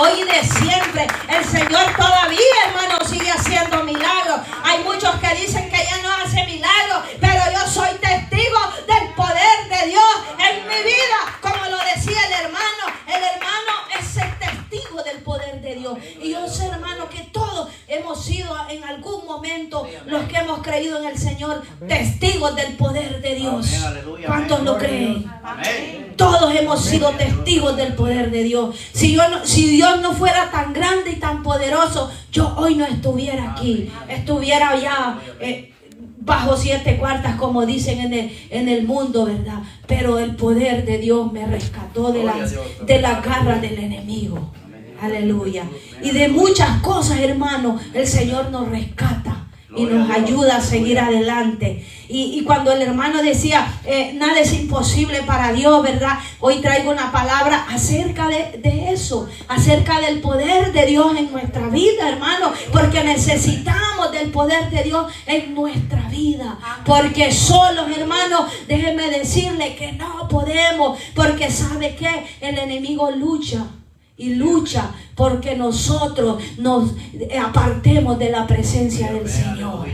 hoy y de siempre. El Señor todavía, hermano, sigue haciendo milagros. Hay muchos que dicen que ya no hace milagros, pero yo soy testigo del poder de Dios en mi vida. Como lo decía el hermano es el testigo del poder de Dios. Y yo sé, hermano, que todos hemos sido en algún momento, los que hemos creído en el Señor, testigos del poder de Dios. ¿Cuántos lo creen? Todos hemos sido testigos del poder de Dios. Si Dios no fuera tan grande y tan poderoso, yo hoy no estuviera aquí. Estuviera ya bajo 7 cuartas, como dicen en el mundo, ¿verdad? Pero el poder de Dios me rescató de las garras del enemigo. Aleluya. Y de muchas cosas, hermano, el Señor nos rescata y nos ayuda a seguir adelante. Y cuando el hermano decía, nada es imposible para Dios, ¿verdad? Hoy traigo una palabra acerca de eso, acerca del poder de Dios en nuestra vida, hermano, porque necesitamos del poder de Dios en nuestra vida, porque solos, hermano, déjeme decirle que no podemos, porque ¿sabe qué? El enemigo lucha y lucha porque nosotros nos apartemos de la presencia del Señor.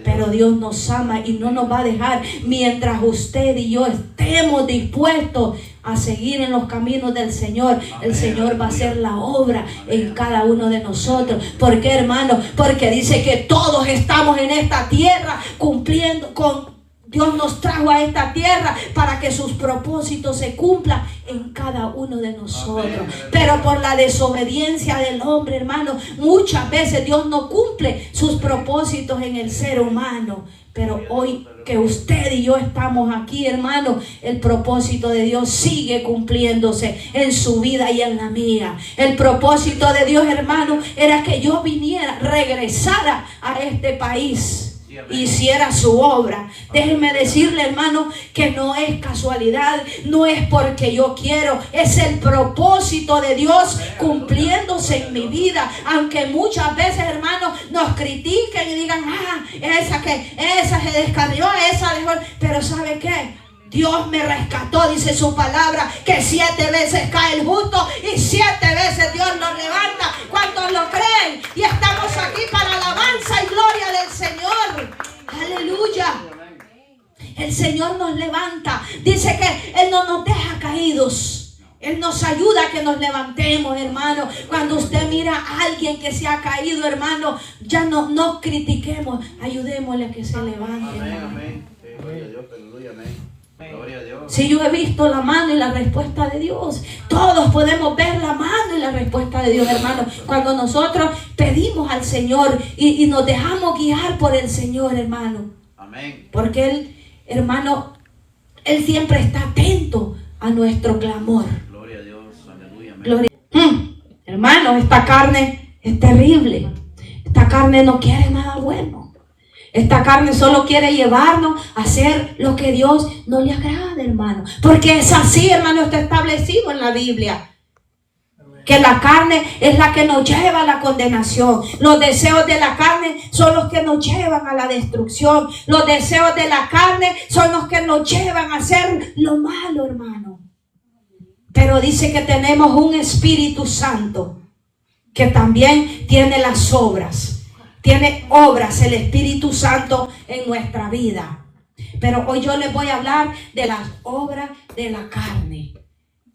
Pero Dios nos ama y no nos va a dejar mientras usted y yo estemos dispuestos a seguir en los caminos del Señor. El Señor va a hacer la obra en cada uno de nosotros. ¿Por qué, hermano? Porque dice que todos estamos en esta tierra cumpliendo con... Dios nos trajo a esta tierra para que sus propósitos se cumplan en cada uno de nosotros. Pero por la desobediencia del hombre, hermano, muchas veces Dios no cumple sus propósitos en el ser humano. Pero hoy que usted y yo estamos aquí, hermano, el propósito de Dios sigue cumpliéndose en su vida y en la mía. El propósito de Dios, hermano, era que yo viniera, regresara a este país, hiciera su obra. Déjenme decirle, hermano, que no es casualidad, no es porque yo quiero, es el propósito de Dios cumpliéndose en mi vida. Aunque muchas veces, hermano, nos critiquen y digan, esa se descarrió, esa dejó. Pero ¿sabe qué? Dios me rescató, dice su palabra, que 7 veces cae el justo y 7 veces Dios nos levanta. ¿Cuántos lo creen? Y estamos aquí para alabanza y gloria del Señor. Aleluya. El Señor nos levanta. Dice que Él no nos deja caídos. Él nos ayuda a que nos levantemos, hermano. Cuando usted mira a alguien que se ha caído, hermano, ya no critiquemos. Ayudémosle a que se levante. Amén. Gloria a Dios, aleluya, amén. Si yo he visto la mano y la respuesta de Dios, todos podemos ver la mano y la respuesta de Dios, hermano, cuando nosotros pedimos al Señor y nos dejamos guiar por el Señor, hermano. Amén. Porque Él, hermano, Él siempre está atento a nuestro clamor. Gloria a Dios, aleluya, amén. Gloria. Hermano, esta carne es terrible. Esta carne no quiere nada bueno. Esta carne solo quiere llevarnos a hacer lo que Dios no le agrada, hermano. Porque es así, hermano, está establecido en la Biblia. Que la carne es la que nos lleva a la condenación. Los deseos de la carne son los que nos llevan a la destrucción. Los deseos de la carne son los que nos llevan a hacer lo malo, hermano. Pero dice que tenemos un Espíritu Santo que también tiene las obras. Tiene obras el Espíritu Santo en nuestra vida. Pero hoy yo les voy a hablar de las obras de la carne.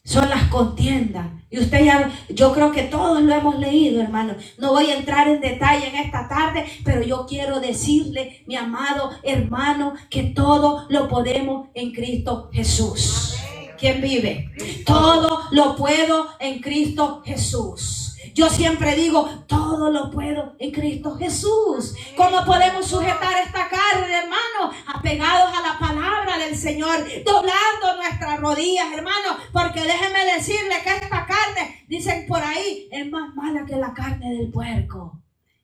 Son las contiendas. Y usted ya, yo creo que todos lo hemos leído, hermano. No voy a entrar en detalle en esta tarde, pero yo quiero decirle, mi amado hermano, que todo lo podemos en Cristo Jesús. ¿Quién vive? Todo lo puedo en Cristo Jesús. Yo siempre digo, todo lo puedo en Cristo Jesús. ¿Cómo podemos sujetar esta carne, hermano? Apegados a la palabra del Señor, doblando nuestras rodillas, hermano. Porque déjenme decirle que esta carne, dicen por ahí, es más mala que la carne del puerco.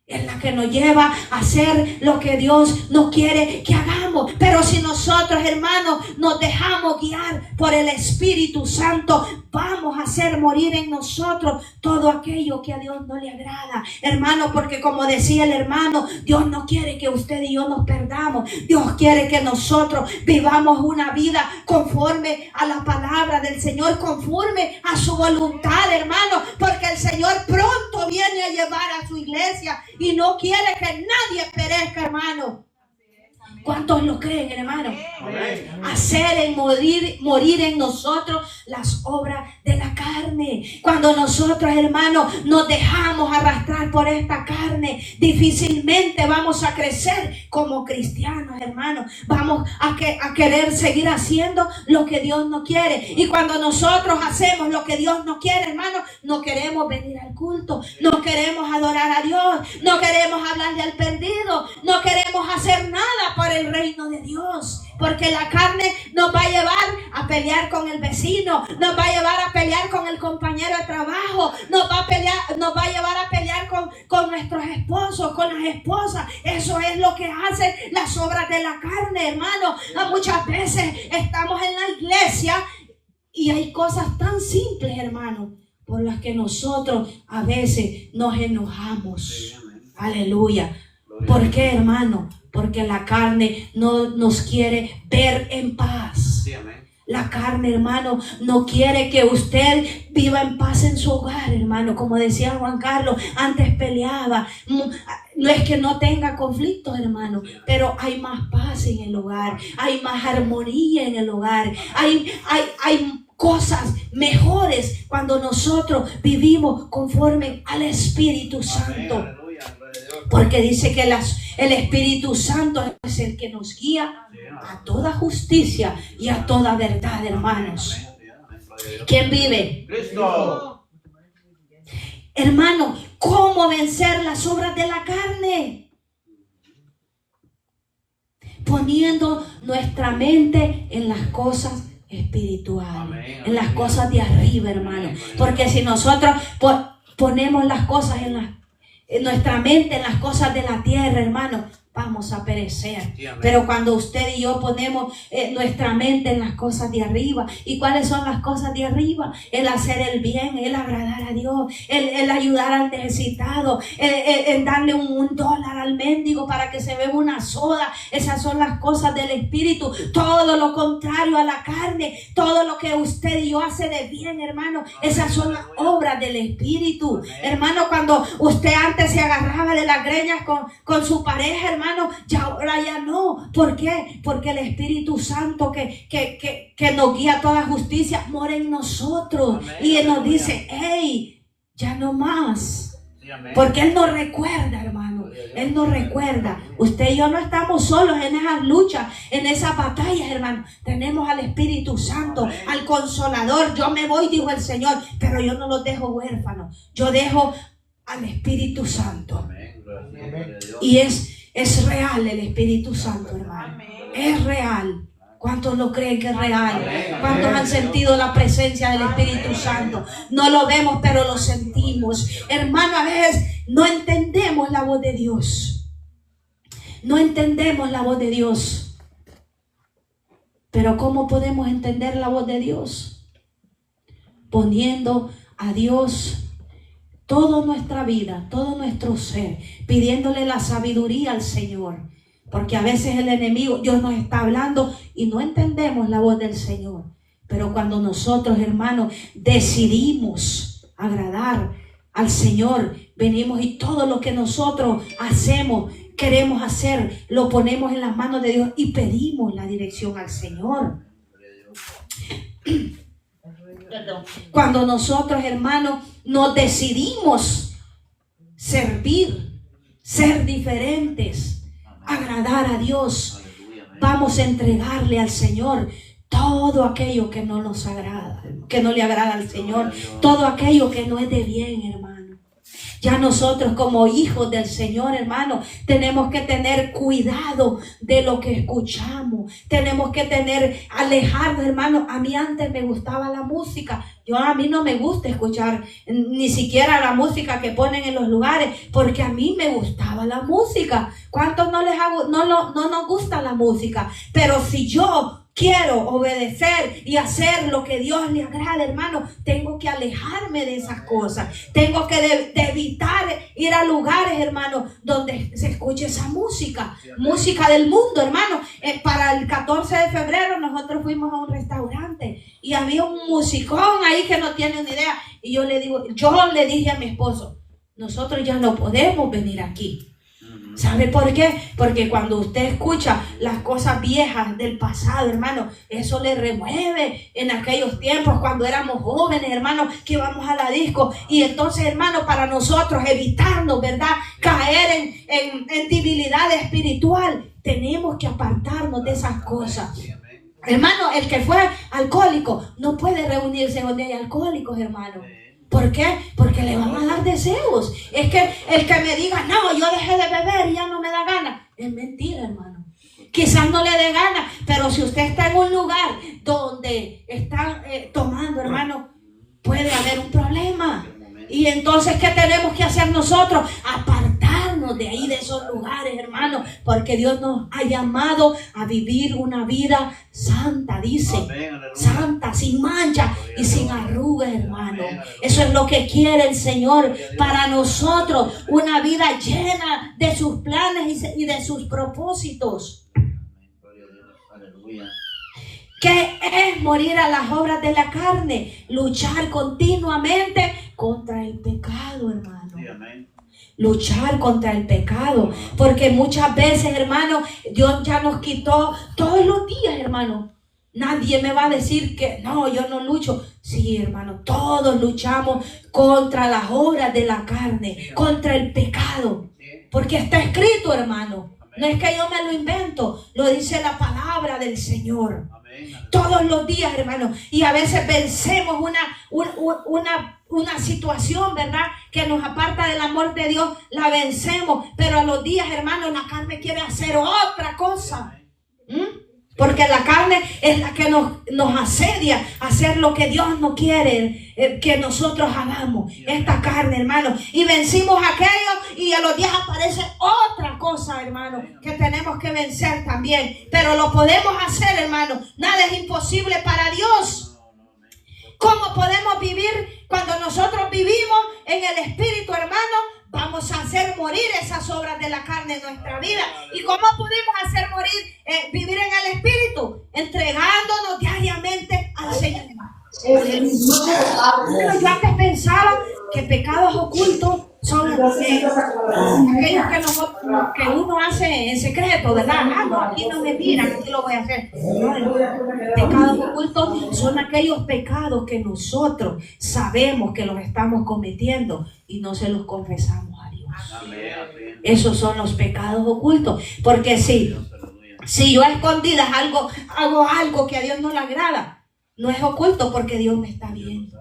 Es la que nos lleva a hacer lo que Dios no quiere que hagamos. Pero si nosotros, hermanos, nos dejamos guiar por el Espíritu Santo, vamos a hacer morir en nosotros todo aquello que a Dios no le agrada, hermano. Porque como decía el hermano, Dios no quiere que usted y yo nos perdamos. Dios quiere que nosotros vivamos una vida conforme a la palabra del Señor, conforme a su voluntad, hermano. Porque el Señor promete iglesia y no quiere que nadie perezca, hermano. ¿Cuántos lo creen, hermano? Hacer y morir en nosotros las obras de la carne. Cuando nosotros, hermanos, nos dejamos arrastrar por esta carne, difícilmente vamos a crecer como cristianos, hermanos. Vamos a querer seguir haciendo lo que Dios no quiere. Y cuando nosotros hacemos lo que Dios no quiere, hermanos, no queremos venir al culto, no queremos adorar a Dios, no queremos hablarle al perdido, no queremos hacer nada para el reino de Dios, porque la carne nos va a llevar a pelear con el vecino, nos va a llevar a pelear con el compañero de trabajo, nos va a llevar a pelear con nuestros esposos, con las esposas. Eso es lo que hacen las obras de la carne, hermano. Muchas veces estamos en la iglesia y hay cosas tan simples, hermano, por las que nosotros a veces nos enojamos. Aleluya. ¿Por qué, hermano? Porque la carne no nos quiere ver en paz. Sí, amén. La carne, hermano, no quiere que usted viva en paz en su hogar, hermano. Como decía Juan Carlos, antes peleaba. No es que no tenga conflictos, hermano, pero hay más paz en el hogar. Hay más armonía en el hogar. Hay cosas mejores cuando nosotros vivimos conforme al Espíritu Santo. Amén. Porque dice que el Espíritu Santo es el que nos guía a toda justicia y a toda verdad, hermanos. ¿Quién vive? Cristo. Hermano, ¿cómo vencer las obras de la carne? Poniendo nuestra mente en las cosas espirituales, en las cosas de arriba, hermano. Porque si nosotros ponemos las cosas en nuestra mente en las cosas de la tierra, hermano, vamos a perecer. Pero cuando usted y yo ponemos nuestra mente en las cosas de arriba. ¿Y cuáles son las cosas de arriba? El hacer el bien, el agradar a Dios, el ayudar al necesitado, el darle un dólar al mendigo para que se beba una soda. Esas son las cosas del Espíritu. Todo lo contrario a la carne, todo lo que usted y yo hace de bien, hermano, esas son las obras del Espíritu. Hermano, cuando usted antes se agarraba de las greñas con su pareja, hermano, ahora ya no. ¿Por qué? Porque el Espíritu Santo que nos guía a toda justicia mora en nosotros. Amén. Y Él nos dice, hey, ya no más. Sí, porque Él nos recuerda, hermano. Él nos recuerda. Usted y yo no estamos solos en esas luchas, en esas batallas, hermano. Tenemos al Espíritu Santo, amén, al Consolador. Yo me voy, dijo el Señor, pero yo no los dejo huérfanos. Yo dejo al Espíritu Santo. Amén. Y es real el Espíritu Santo, hermano. Es real. ¿Cuántos lo creen que es real? ¿Cuántos han sentido la presencia del Espíritu Santo? No lo vemos, pero lo sentimos. Hermano, a veces no entendemos la voz de Dios. No entendemos la voz de Dios. Pero ¿cómo podemos entender la voz de Dios? Poniendo a Dios toda nuestra vida, todo nuestro ser, pidiéndole la sabiduría al Señor. Porque a veces el enemigo, Dios nos está hablando y no entendemos la voz del Señor. Pero cuando nosotros, hermanos, decidimos agradar al Señor, venimos y todo lo que nosotros hacemos, queremos hacer, lo ponemos en las manos de Dios y pedimos la dirección al Señor. Cuando nosotros, hermanos, nos decidimos servir, ser diferentes, agradar a Dios, vamos a entregarle al Señor todo aquello que no nos agrada, que no le agrada al Señor, todo aquello que no es de bien, hermano. Ya nosotros como hijos del Señor, hermano, tenemos que tener cuidado de lo que escuchamos. Tenemos que alejarnos, hermano. A mí antes me gustaba la música. A mí no me gusta escuchar ni siquiera la música que ponen en los lugares, porque a mí me gustaba la música. ¿Cuántos no nos gusta la música? Pero si yo quiero obedecer y hacer lo que Dios le agrada, hermano, tengo que alejarme de esas cosas. Tengo que evitar ir a lugares, hermano, donde se escuche esa música, música del mundo, hermano. Para el 14 de febrero nosotros fuimos a un restaurante y había un musicón ahí que no tiene ni idea. Y yo le dije a mi esposo, nosotros ya no podemos venir aquí. ¿Sabe por qué? Porque cuando usted escucha las cosas viejas del pasado, hermano, eso le remueve en aquellos tiempos cuando éramos jóvenes, hermano, que íbamos a la disco. Y entonces, hermano, para nosotros evitarnos, ¿verdad?, caer en debilidad espiritual, tenemos que apartarnos de esas cosas. Hermano, el que fue alcohólico no puede reunirse donde hay alcohólicos, hermano. ¿Por qué? Porque le van a dar deseos. Es que el que me diga, no, yo dejé de beber y ya no me da gana, es mentira, hermano. Quizás no le dé gana, pero si usted está en un lugar donde están tomando, hermano, puede haber un problema. Y entonces, ¿qué tenemos que hacer nosotros? Apartarnos de ahí, de esos lugares, hermano, porque Dios nos ha llamado a vivir una vida santa, dice. Santa, sin mancha y sin arrugas, hermano. Eso es lo que quiere el Señor para nosotros, una vida llena de sus planes y de sus propósitos. ¿Qué es morir a las obras de la carne? Luchar continuamente contra el pecado, hermano. Luchar contra el pecado. Porque muchas veces, hermano, Dios ya nos quitó todos los días, hermano. Nadie me va a decir que no, yo no lucho. Sí, hermano, todos luchamos contra las obras de la carne, contra el pecado. Porque está escrito, hermano. No es que yo me lo invento, lo dice la palabra del Señor. Todos los días, hermano. Y a veces vencemos una situación, ¿verdad?, que nos aparta del amor de Dios. La vencemos. Pero a los días, hermano, la carne quiere hacer otra cosa. Porque la carne es la que nos asedia a hacer lo que Dios no quiere que nosotros hagamos. Esta carne, hermano. Y vencimos aquello y a los días aparece otra cosa, hermano, que tenemos que vencer también. Pero lo podemos hacer, hermano. Nada es imposible para Dios. ¿Cómo podemos vivir cuando nosotros vivimos en el Espíritu, hermano? Vamos a hacer morir esas obras de la carne en nuestra vida. ¿Y cómo podemos hacer morir, vivir en el Espíritu? Entregándonos diariamente al Señor. Pero yo antes pensaba que pecados ocultos son aquellos que uno hace en secreto, ¿verdad? Ah, no, aquí no me miran, aquí lo voy a hacer. No, pecados ocultos son aquellos pecados que nosotros sabemos que los estamos cometiendo y no se los confesamos a Dios. Esos son los pecados ocultos. Porque si yo a escondidas hago algo que a Dios no le agrada, no es oculto porque Dios me está viendo.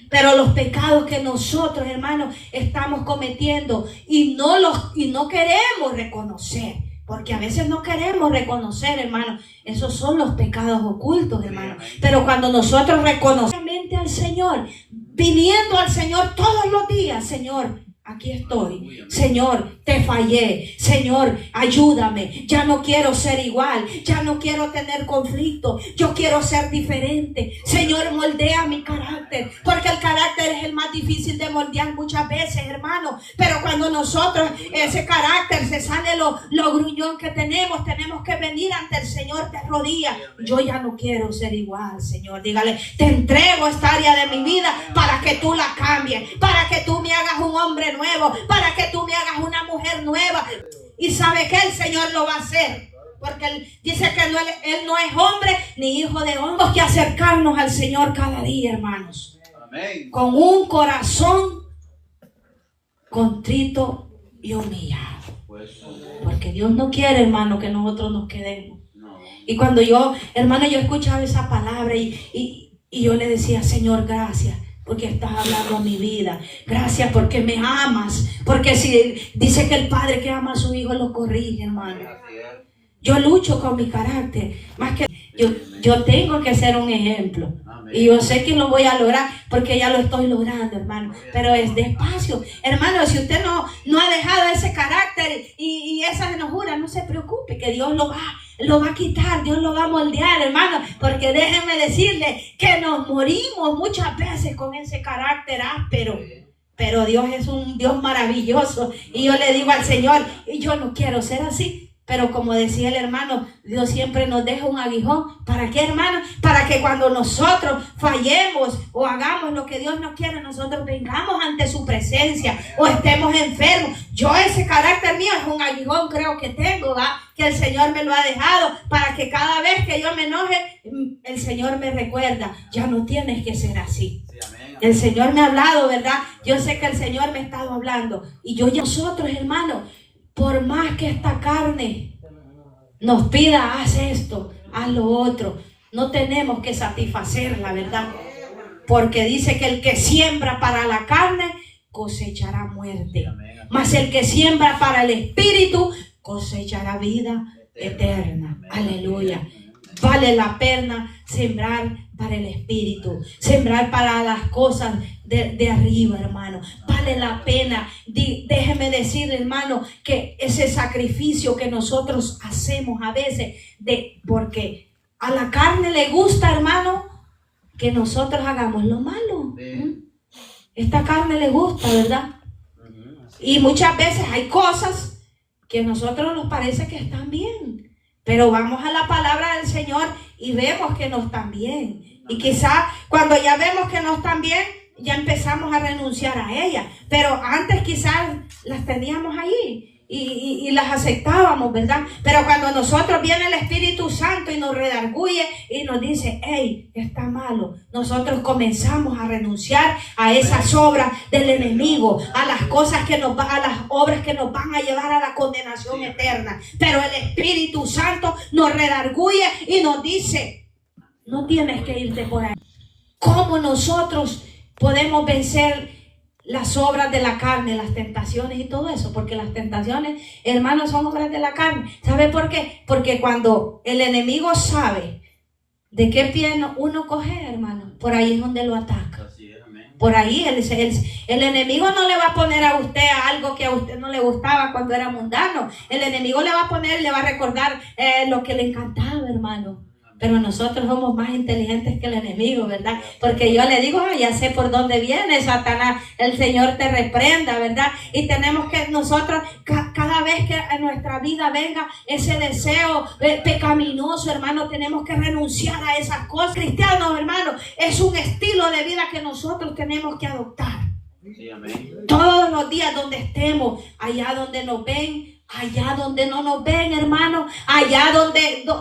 Pero los pecados que nosotros, hermanos, estamos cometiendo y no queremos reconocer, porque a veces no queremos reconocer, hermano, esos son los pecados ocultos, hermano. Pero cuando nosotros reconocemos al Señor, viniendo al Señor todos los días, Señor, aquí estoy. Señor, te fallé. Señor, ayúdame. Ya no quiero ser igual. Ya no quiero tener conflicto. Yo quiero ser diferente. Señor, moldea mi carácter. Porque el carácter es el más difícil de moldear muchas veces, hermano. Pero cuando nosotros, ese carácter se sale lo gruñón que tenemos que venir ante el Señor de rodillas. Yo ya no quiero ser igual, Señor. Dígale, te entrego esta área de mi vida para que tú la cambies. Para que tú me hagas un hombre nuevo, para que tú me hagas una mujer nueva. Y sabe que el Señor lo va a hacer, porque Él dice que Él no es hombre ni hijo de hombre. Tenemos que acercarnos al Señor cada día, hermanos. Amén. Con un corazón contrito y humillado, porque Dios no quiere, hermano, que nosotros nos quedemos. Y cuando yo escuchaba esa palabra y yo le decía, Señor, gracias porque estás hablando a mi vida. Gracias porque me amas. Porque si dice que el padre que ama a su hijo lo corrige, hermano. Yo lucho con mi carácter. Más que yo tengo que ser un ejemplo. Y yo sé que lo voy a lograr porque ya lo estoy logrando, hermano. Pero es despacio. Hermano, si usted no ha dejado ese carácter y esa enojura, no se preocupe, que Dios lo va a quitar, Dios lo va a moldear, hermano. Porque déjenme decirle que nos morimos muchas veces con ese carácter áspero. Pero Dios es un Dios maravilloso. Y yo le digo al Señor, y yo no quiero ser así. Pero como decía el hermano, Dios siempre nos deja un aguijón. ¿Para qué, hermano? Para que cuando nosotros fallemos o hagamos lo que Dios no quiere, nosotros vengamos ante su presencia o estemos enfermos. Yo ese carácter mío es un aguijón, creo que tengo, ¿va? Que el Señor me lo ha dejado para que cada vez que yo me enoje, el Señor me recuerda, ya no tienes que ser así. El Señor me ha hablado, ¿verdad? Yo sé que el Señor me ha estado hablando. Y nosotros, hermano, por más que esta carne nos pida, haz esto, haz lo otro, no tenemos que satisfacerla, ¿verdad? Porque dice que el que siembra para la carne cosechará muerte, mas el que siembra para el espíritu cosechará vida eterna. Aleluya. Vale la pena sembrar para el espíritu, sembrar para las cosas de arriba, hermano. Vale la pena. Déjeme decir, hermano, que ese sacrificio que nosotros hacemos a veces, porque a la carne le gusta, hermano, que nosotros hagamos lo malo. Esta carne le gusta, ¿verdad? Y muchas veces hay cosas que a nosotros nos parece que están bien, pero vamos a la palabra del Señor y vemos que no están bien. Y quizás cuando ya vemos que no están bien, ya empezamos a renunciar a ellas. Pero antes quizás las teníamos allí y las aceptábamos, ¿verdad? Pero cuando nosotros viene el Espíritu Santo y nos redarguye y nos dice, hey, está malo, nosotros comenzamos a renunciar a esas obras del enemigo, a las cosas a las obras que nos van a llevar a la condenación eterna. Pero el Espíritu Santo nos redarguye y nos dice, no tienes que irte por ahí. ¿Cómo nosotros podemos vencer las obras de la carne, las tentaciones y todo eso? Porque las tentaciones, hermanos, son obras de la carne. ¿Sabe por qué? Porque cuando el enemigo sabe de qué pie uno coge, hermano, por ahí es donde lo ataca. Por ahí el enemigo no le va a poner a usted algo que a usted no le gustaba cuando era mundano. El enemigo le va a poner, le va a recordar lo que le encantaba, hermano. Pero nosotros somos más inteligentes que el enemigo, ¿verdad? Porque yo le digo, ya sé por dónde viene Satanás, el Señor te reprenda, ¿verdad? Y tenemos que nosotros, cada vez que en nuestra vida venga ese deseo pecaminoso, hermano, tenemos que renunciar a esas cosas. Cristianos, hermano, es un estilo de vida que nosotros tenemos que adoptar. Sí, amén. Todos los días donde estemos, allá donde nos ven, allá donde no nos ven, hermano, allá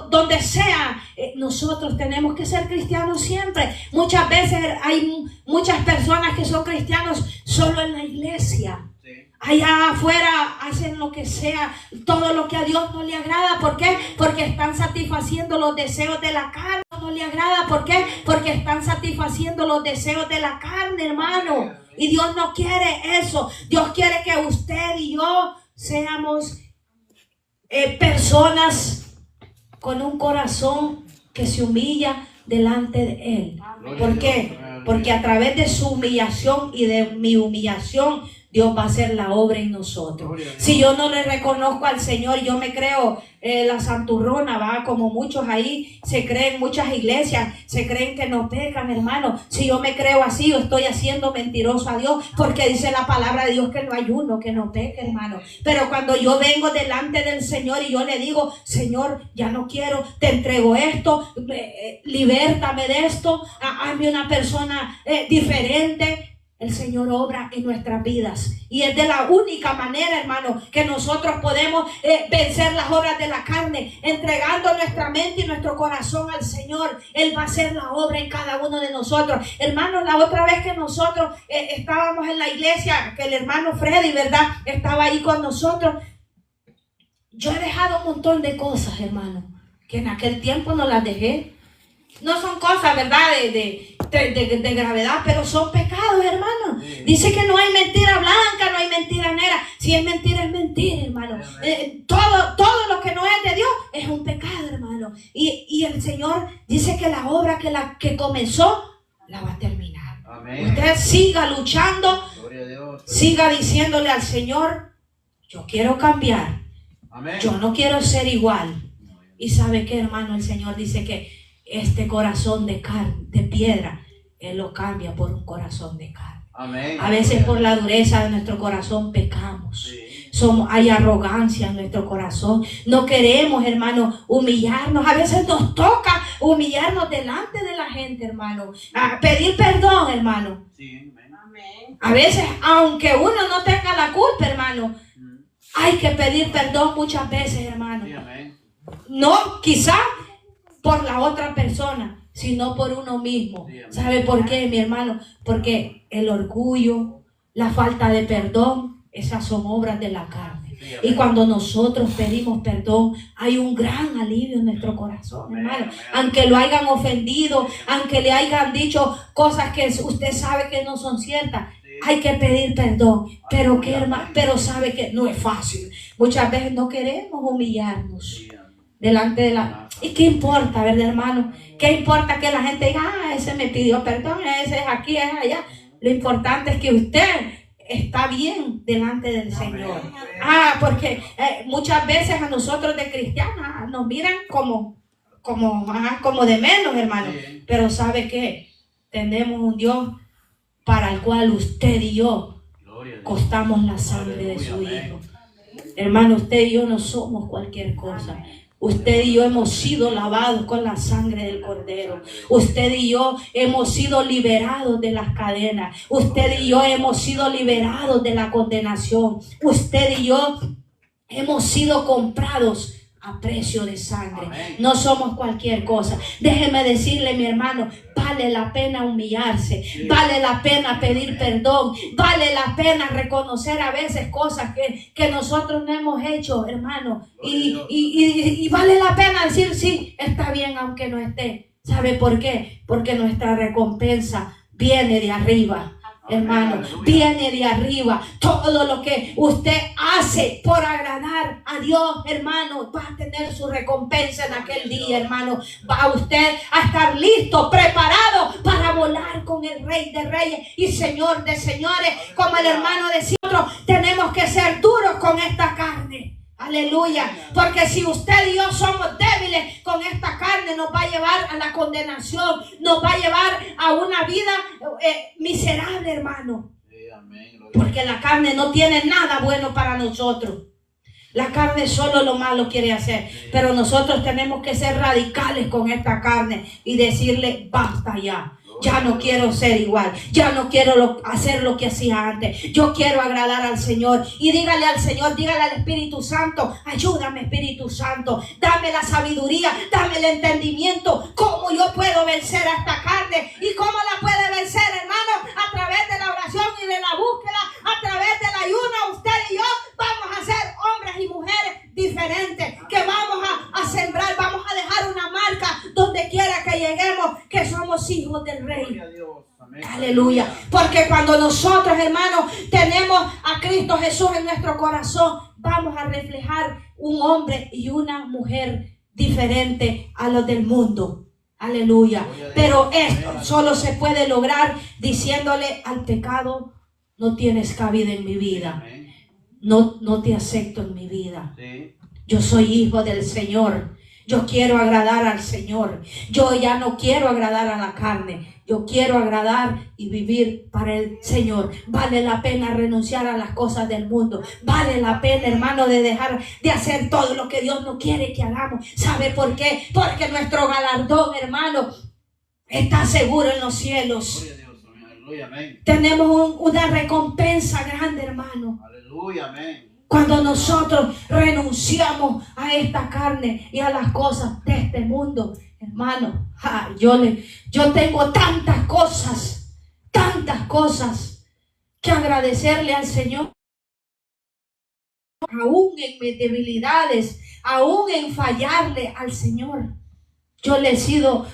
donde sea, nosotros tenemos que ser cristianos siempre. Muchas veces hay muchas personas que son cristianos solo en la iglesia. Allá afuera hacen lo que sea, todo lo que a Dios no le agrada. ¿Por qué? Porque están satisfaciendo los deseos de la carne. No le agrada. ¿Por qué? Porque están satisfaciendo los deseos de la carne, hermano. Y Dios no quiere eso. Dios quiere que usted y yo seamos personas con un corazón que se humilla delante de Él. ¿Por qué? Porque a través de su humillación y de mi humillación, Dios va a hacer la obra en nosotros. Si yo no le reconozco al Señor, yo me creo la santurrona, va, como muchos ahí se creen, muchas iglesias se creen que no pecan, hermano. Si yo me creo así, yo estoy haciendo mentiroso a Dios, porque dice la palabra de Dios que no hay uno que no peque, hermano. Pero cuando yo vengo delante del Señor y yo le digo, Señor, ya no quiero, te entrego esto, libértame de esto, hazme una persona diferente. El Señor obra en nuestras vidas y es de la única manera, hermano, que nosotros podemos vencer las obras de la carne, entregando nuestra mente y nuestro corazón al Señor. Él va a hacer la obra en cada uno de nosotros. Hermano, la otra vez que nosotros estábamos en la iglesia, que el hermano Freddy, ¿verdad?, estaba ahí con nosotros, yo he dejado un montón de cosas, hermano, que en aquel tiempo no las dejé. No son cosas, ¿verdad?, de gravedad, pero son pecados, hermano. Dice que no hay mentira blanca, no hay mentira negra. Si es mentira, hermano. Todo lo que no es de Dios es un pecado, hermano. Y el Señor dice que la obra que comenzó, la va a terminar. Amén. Usted siga luchando, siga diciéndole al Señor, yo quiero cambiar. Amén. Yo no quiero ser igual. Y ¿sabe qué, hermano? El Señor dice que este corazón de piedra, Él lo cambia por un corazón de carne. Amén. A veces por la dureza de nuestro corazón pecamos. Sí. hay arrogancia en nuestro corazón. No queremos, hermano, humillarnos. A veces nos toca humillarnos delante de la gente, hermano. A pedir perdón, hermano. Sí, amén. A veces, aunque uno no tenga la culpa, hermano, hay que pedir perdón muchas veces, hermano. Sí, amén. No quizá por la otra persona, sino por uno mismo. Sí, amén. ¿Sabe por qué, mi hermano? Porque el orgullo, la falta de perdón, esas son obras de la carne. Sí, y cuando nosotros pedimos perdón, hay un gran alivio en nuestro corazón, amén, hermano. amén. Aunque lo hayan ofendido, aunque le hayan dicho cosas que usted sabe que no son ciertas, Sí. hay que pedir perdón. Pero, Aleluya, hermano, pero sabe que no es fácil. Muchas veces no queremos humillarnos Sí, amén. delante de la... ¿Y qué importa, verdad, hermano? ¿Qué importa que la gente diga, ese me pidió perdón, ese es aquí, es allá? Lo importante es que usted está bien delante del Señor. Porque muchas veces a nosotros de cristianas nos miran como de menos, hermano. Sí. Pero ¿sabe qué? Tenemos un Dios para el cual usted y yo Gloria a Dios. costamos la sangre de su Aleluya, Hijo. Hermano, usted y yo no somos cualquier cosa. Usted y yo hemos sido lavados con la sangre del Cordero. Usted y yo hemos sido liberados de las cadenas. Usted y yo hemos sido liberados de la condenación. Usted y yo hemos sido comprados a precio de sangre. Amén. No somos cualquier cosa. Déjeme decirle, mi hermano, vale la pena humillarse, vale la pena pedir perdón, vale la pena reconocer a veces cosas que nosotros no hemos hecho, hermano, y vale la pena decir, sí, está bien aunque no esté. ¿Sabe por qué? Porque nuestra recompensa viene de arriba. Hermano, viene de arriba. Todo lo que usted hace por agradar a Dios, hermano, va a tener su recompensa en aquel día, hermano. Va usted a estar listo, preparado para volar con el Rey de Reyes y Señor de Señores. Como el hermano decía, nosotros tenemos que ser duros con esta carne. Aleluya, porque si usted y yo somos débiles con esta carne, nos va a llevar a la condenación, nos va a llevar a una vida miserable, hermano. Sí, amén. Gloria a Porque la carne no tiene nada bueno para nosotros. La carne solo lo malo quiere hacer, pero nosotros tenemos que ser radicales con esta carne y decirle, basta ya. Ya no quiero ser igual, ya no quiero hacer lo que hacía antes. Yo quiero agradar al Señor. Y dígale al Señor, dígale al Espíritu Santo, ayúdame, Espíritu Santo, dame la sabiduría, dame el entendimiento. ¿Cómo yo puedo vencer a esta carne? ¿Y cómo la puede vencer, hermano? A través de la oración y de la búsqueda, a través del ayuno. Usted y yo vamos a ser hombres y mujeres diferentes, que vamos a sembrar, vamos a dejar una marca donde quiera que lleguemos, que somos hijos del Rey. Gloria a Dios. Amén. Aleluya. Porque cuando nosotros, hermanos, tenemos a Cristo Jesús en nuestro corazón, vamos a reflejar un hombre y una mujer diferente a los del mundo. Aleluya. Pero esto solo se puede lograr diciéndole al pecado, no tienes cabida en mi vida. Amén. No te acepto en mi vida. Sí. Yo soy hijo del Señor. Yo quiero agradar al Señor. Yo ya no quiero agradar a la carne. Yo quiero agradar y vivir para el Señor. Vale la pena renunciar a las cosas del mundo. Vale la pena, hermano, de dejar de hacer todo lo que Dios no quiere que hagamos. ¿Sabe por qué? Porque nuestro galardón, hermano, está seguro en los cielos. Gloria a Dios. Amén. Aleluya. Amén. Tenemos una recompensa grande, hermano. Aleluya. Amén. Cuando nosotros renunciamos a esta carne y a las cosas de este mundo, hermano, yo tengo tantas cosas que agradecerle al Señor. Aún en mis debilidades, aún en fallarle al Señor. Yo le he sido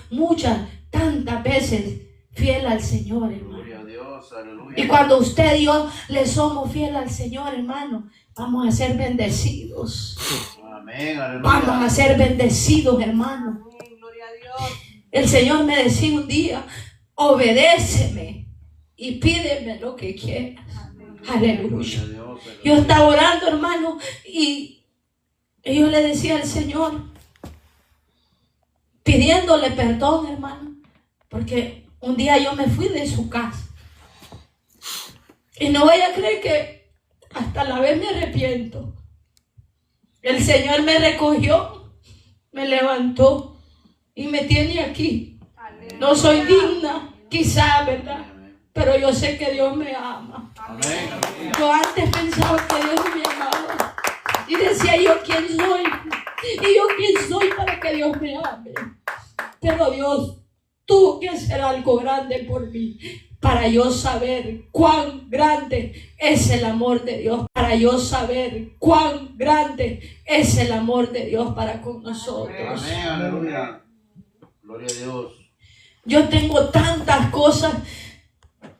tantas veces fiel al Señor, hermano. Gloria a Dios. Aleluya. Y cuando usted y yo le somos fieles al Señor, hermano, vamos a ser bendecidos. Amén. Aleluya. Vamos a ser bendecidos, hermano. Gloria a Dios. El Señor me decía un día, obedéceme y pídeme lo que quieras. Aleluya. Gloria a Dios. Yo estaba orando, hermano, y yo le decía al Señor, pidiéndole perdón, hermano, porque un día yo me fui de su casa. Y no vaya a creer que hasta la vez me arrepiento. El Señor me recogió, me levantó y me tiene aquí. No soy digna, quizá, ¿verdad? Pero yo sé que Dios me ama. Yo antes pensaba que Dios me amaba. Y decía yo, ¿quién soy? Y yo, ¿quién soy para que Dios me ame? Pero Dios tuvo que hacer algo grande por mí, para yo saber cuán grande es el amor de Dios, para yo saber cuán grande es el amor de Dios para con nosotros. Amén, aleluya. Gloria a Dios. Yo tengo tantas cosas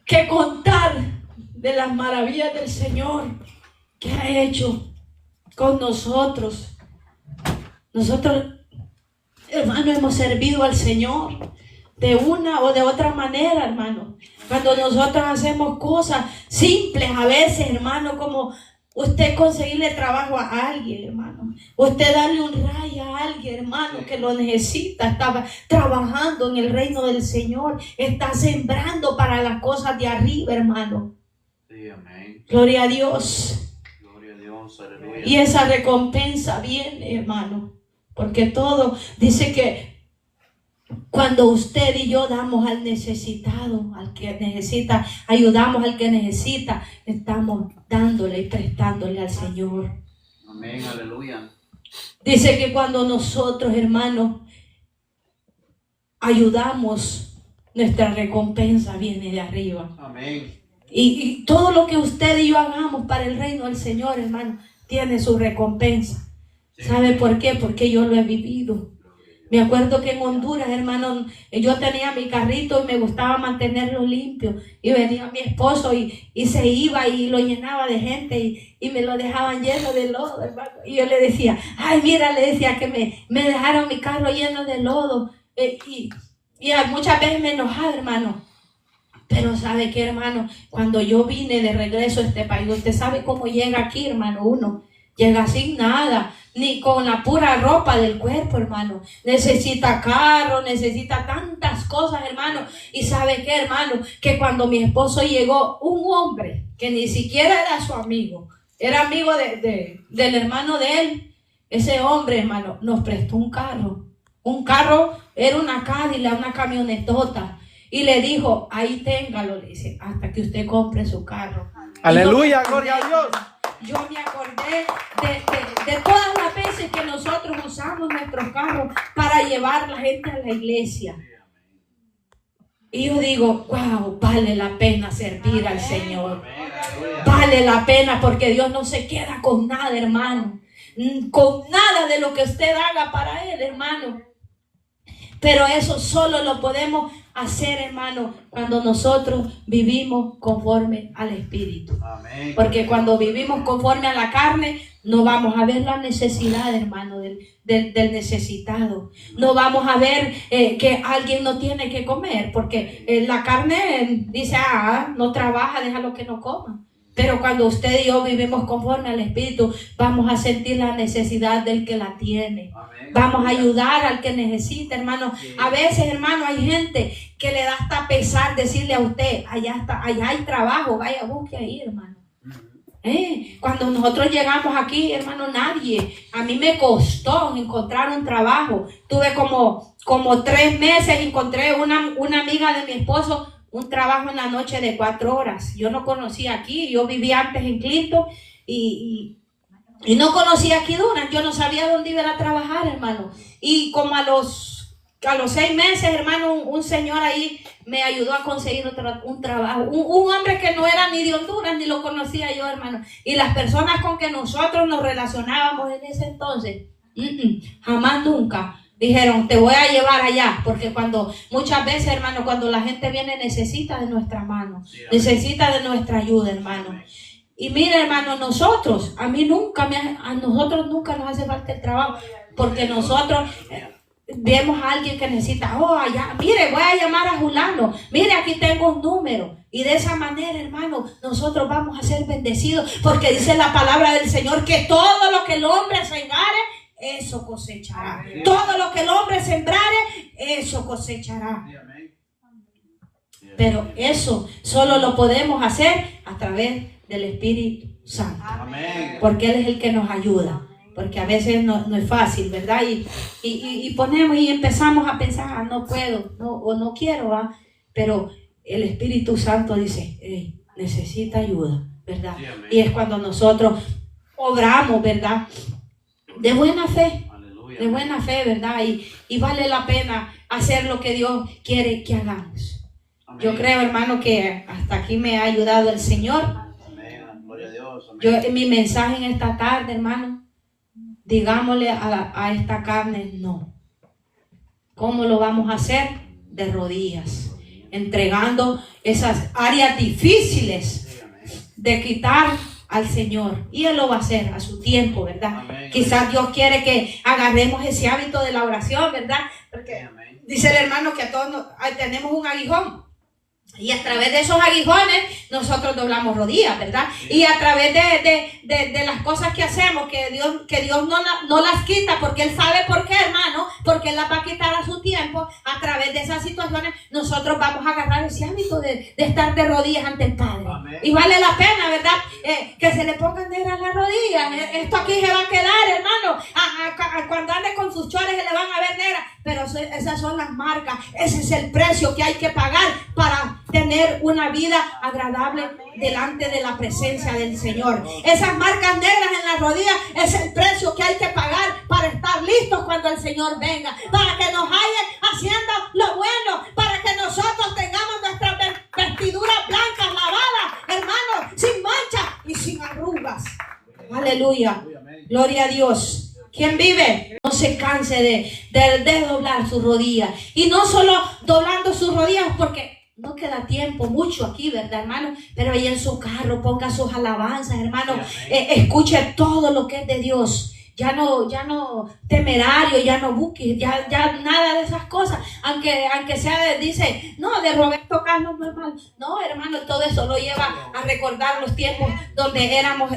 que contar de las maravillas del Señor que ha hecho con nosotros. Nosotros, hermano, hemos servido al Señor de una o de otra manera, hermano. Cuando nosotros hacemos cosas simples a veces, hermano, como usted conseguirle trabajo a alguien, hermano. Usted darle un rayo a alguien, hermano, que lo necesita. Estaba trabajando en el reino del Señor. Está sembrando para las cosas de arriba, hermano. Sí, amén. Gloria a Dios. Gloria a Dios, aleluya. Y esa recompensa viene, hermano. Porque todo dice que cuando usted y yo damos al necesitado, al que necesita, ayudamos al que necesita, estamos dándole y prestándole al Señor. Amén, aleluya. Dice que cuando nosotros, hermanos, ayudamos, nuestra recompensa viene de arriba. Amén. Y todo lo que usted y yo hagamos para el reino del Señor, hermano, tiene su recompensa. ¿Sabe por qué? Porque yo lo he vivido. Me acuerdo que en Honduras, hermano, yo tenía mi carrito y me gustaba mantenerlo limpio. Y venía mi esposo y se iba y lo llenaba de gente y me lo dejaban lleno de lodo, hermano. Y yo le decía, ay, mira, le decía que me dejaron mi carro lleno de lodo. Y muchas veces me enojaba, hermano. Pero ¿sabe qué, hermano? Cuando yo vine de regreso a este país, usted sabe cómo llega aquí, hermano, uno. Llega sin nada, ni con la pura ropa del cuerpo, hermano. Necesita carro, necesita tantas cosas, hermano. Y ¿sabe qué, hermano? Que cuando mi esposo llegó, un hombre que ni siquiera era su amigo, era amigo del hermano de él. Ese hombre, hermano, nos prestó un carro. Un carro, era una Cadillac, una camionetota. Y le dijo, ahí téngalo, le dice, hasta que usted compre su carro. Aleluya, gloria a Dios. Yo me acordé de todas las veces que nosotros usamos nuestros carros para llevar a la gente a la iglesia. Y yo digo, wow, vale la pena servir al Señor. Vale la pena porque Dios no se queda con nada, hermano. Con nada de lo que usted haga para Él, hermano. Pero eso solo lo podemos hacer, hermano, cuando nosotros vivimos conforme al Espíritu. Amén. Porque cuando vivimos conforme a la carne, no vamos a ver la necesidad, hermano, del necesitado. No vamos a ver que alguien no tiene que comer, porque la carne dice, no trabaja, déjalo que no coma. Pero cuando usted y yo vivimos conforme al Espíritu, vamos a sentir la necesidad del que la tiene. Amén. Vamos a ayudar al que necesita, hermano. Sí. A veces, hermano, hay gente que le da hasta pesar decirle a usted, allá hay trabajo, vaya, busque ahí, hermano. Cuando nosotros llegamos aquí, hermano, nadie, a mí me costó encontrar un trabajo. Tuve como 3 meses, encontré una amiga de mi esposo, un trabajo en la noche de 4 horas. Yo no conocía aquí, yo vivía antes en Clinton y no conocía aquí Dunas, yo no sabía dónde iba a trabajar, hermano. Y como a los 6 meses, hermano, un señor ahí me ayudó a conseguir un trabajo. Un hombre que no era ni de Honduras, ni lo conocía yo, hermano. Y las personas con que nosotros nos relacionábamos en ese entonces, jamás nunca dijeron, te voy a llevar allá. Porque muchas veces, hermano, cuando la gente viene, necesita de nuestra mano, necesita de nuestra ayuda, hermano. Y mira, hermano, a nosotros nunca nos hace falta el trabajo, porque nosotros vemos a alguien que necesita, allá, mire, voy a llamar a Julano, mire, aquí tengo un número. Y de esa manera, hermano, nosotros vamos a ser bendecidos, porque dice la palabra del Señor que todo lo que el hombre sembrare, eso cosechará. Amén. Todo lo que el hombre sembrare, eso cosechará. Amén. Pero eso solo lo podemos hacer a través del Espíritu Santo. Amén. Porque Él es el que nos ayuda. Porque a veces no es fácil, ¿verdad? Y ponemos y empezamos a pensar, no puedo, o no quiero, ¿va? Pero el Espíritu Santo dice, necesita ayuda, ¿verdad? Sí, amén. Y es cuando nosotros obramos, ¿verdad? De buena fe. Aleluya. De buena fe, ¿verdad? Y vale la pena hacer lo que Dios quiere que hagamos. Amén. Yo creo, hermano, que hasta aquí me ha ayudado el Señor. Amén. Gloria a Dios. Amén. Yo en mi mensaje en esta tarde, hermano, digámosle a esta carne no. ¿Cómo lo vamos a hacer? De rodillas, entregando esas áreas difíciles Sí, amén. de quitar al Señor, y Él lo va a hacer a su tiempo, ¿verdad? Amén. Quizás Dios quiere que agarremos ese hábito de la oración, ¿verdad? Sí, Porque amén. dice el hermano que a todos tenemos un aguijón. Y a través de esos aguijones nosotros doblamos rodillas, ¿verdad? Y a través de las cosas que hacemos, que Dios no las quita, porque Él sabe por qué, hermano, porque Él las va a quitar a su tiempo. A través de esas situaciones nosotros vamos a agarrar ese hábito de estar de rodillas ante el Padre. Amén. Y vale la pena, ¿verdad? Que se le pongan negras las rodillas. Esto aquí se va a quedar, hermano. Cuando ande con sus chores se le van a ver negras. Pero esas son las marcas. Ese es el precio que hay que pagar para tener una vida agradable delante de la presencia del Señor. Esas marcas negras en las rodillas es el precio que hay que pagar para estar listos cuando el Señor venga, para que nos halle haciendo lo bueno, para que nosotros tengamos nuestras vestiduras blancas, lavadas, hermanos, sin mancha y sin arrugas. Aleluya. Gloria a Dios. ¿Quién vive? No se canse de doblar sus rodillas. Y no solo doblando sus rodillas, porque no queda tiempo mucho aquí, ¿verdad, hermano? Pero ahí en su carro ponga sus alabanzas, hermano. Escuche todo lo que es de Dios. Ya no temerario, ya no busque, ya nada de esas cosas. Aunque sea, dice, no, de Roberto Carlos no es mal. No, hermano, todo eso lo lleva a recordar los tiempos donde éramos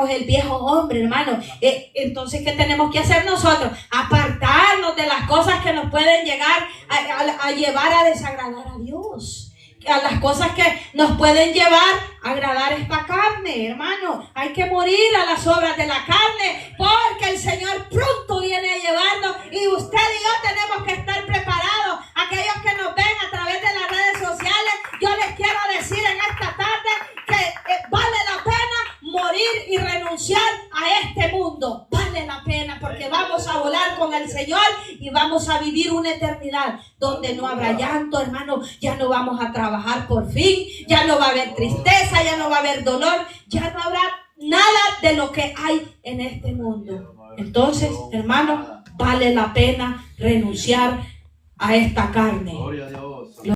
el viejo hombre, hermano. Entonces, ¿qué tenemos que hacer nosotros? Apartarnos de las cosas que nos pueden llegar a llevar a desagradar a Dios. A las cosas que nos pueden llevar a agradar esta carne, hermano. Hay que morir a las obras de la carne, porque el Señor pronto viene a llevarnos, y usted y yo tenemos que estar preparados. Aquellos que nos ven a través de las redes sociales, yo les quiero decir en esta tarde que vale la pena morir y renunciar a este mundo. Vale la pena, porque vamos a volar con el Señor y vamos a vivir una eternidad donde no habrá llanto, hermano. Ya no vamos a trabajar por fin, ya no va a haber tristeza, ya no va a haber dolor, ya no habrá nada de lo que hay en este mundo. Entonces, hermano, vale la pena renunciar a esta carne. Gloria a Dios.